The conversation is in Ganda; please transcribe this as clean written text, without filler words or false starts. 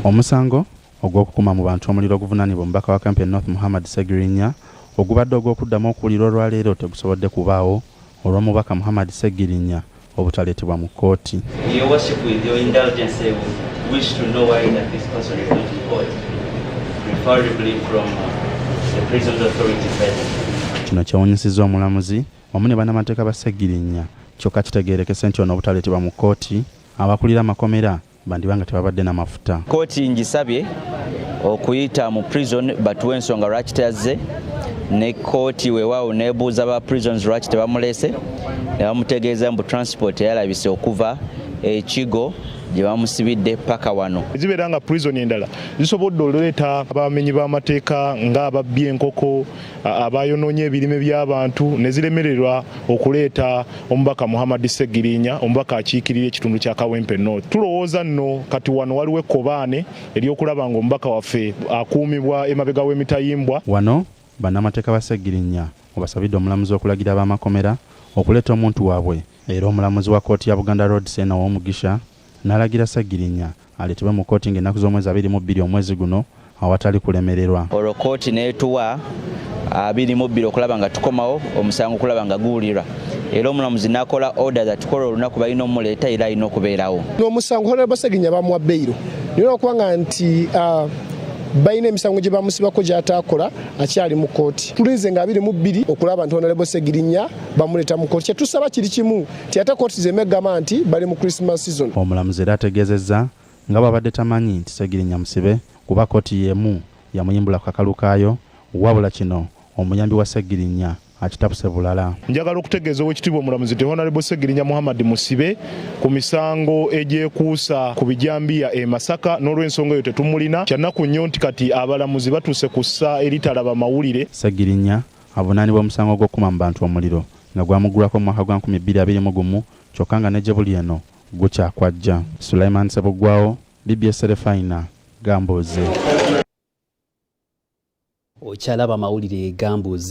Omusango ogw'okukuma mu bantu omuliro oguvunaanibwa omubaka wa Campaign North Muhammad Ssegirinya ogubadde ogw'okuddamu okuwulira olwaleero tegusobodde kubaawo olw'omubaka Muhammad Ssegirinya obutaleetebwa mu kkooti. Your worship, with your indulgence, wish to know why that this person is not in court, preferably from the Prisons Authority present. Kino kyewuunyisizza omulamuzi wamu ne bannamateeka ba Ssegirinya kyokka kitegeerekese nti ono obutaleetebwa mu kkooti abakulira amakomera bandibanga tebabadde na mafuta. Kkooti ngisabye okuyita mu prison batuwe ensonga lwaki teyazze, ne kkooti weewaawo neebuuza ba prisons lwaki tebamulese, ne bamutegeeza mbu transport yalabise okuva ekigo gye bamusibidde paka wano. Zibeera nga prison endala zisobodde oleeta abamenyi b'amateeka ng'ababbi enkoko, abayonoonye ebirime by'abantu ne ziremererwa okuleeta omubaka Muhammad Ssegirinya, omubaka akiikirira ekitundu kya Kawempe North. Tulowooza nno kati wano waliwo ekkobaane ery'okulaba nga omubaka waffe akuumibwa emabega w'emitayimbwa. Wano bannamateeka ba Ssegirinya obasabidde omulamuzi okulagira ab'amakomera okuleeta omuntu waabwe era omulamuzi wa kkooti ya Buganda Road Sena w'Omugisha n'alagira Ssegirinya aleetebwe mu kkooti ng'ennaku z'omwezi 22 omwezi guno awatali kulemererwa. Olwo kkooti n'etuwa 22 okulaba nga tukomawo omusango okulaba nga guwulirwa, era omulamuzi n'akola order that tukola olunaku balina omuleeta era alina okubeerawo. N'omusango Honorable Ssegirinya bamuwa beyiro nina okubanga nti bayina emisango gye bamusibako gy'ataakola akyali mu kkooti. Tulinze nga 22 okulaba nti Honorable Ssegirinya bamuleeta mu kkooti. Kyetusaba kiri kimu nti ate kkooti zemeggama nti bali mu Christmas season. Omulamuzi era ategeezezza nga babadde tamanyi nti Ssegirinya musibe kuba kkooti y'emu yamuyimbula ku kakalu kaayo, wabula kino omuyambi wa Ssegirinya akitapuse bulala. Njagala okutegeeza ow'ekitiibwa omulamuzi nti Honorable Ssegirinya Muhammad musibe ku misango egyekuusa ku bijambiya e Masaka, n'olw'ensonga eyo tetumulina. Kyannaku nnyo nti kati abalamuzi batuuse ku ssa eritalaba mawulire. Ssegirinya avunaanibwa omusango gw'okukuma mu bantu omuliro nga gwamuggulwako mu mwaka gwa 2021 kyokka nga n'ejjebuli eno gukyakwajja. Sulaiman Ssebuggwawo, BBSKATI, Gambuuze. Okyalaba mawulire Gambuuze.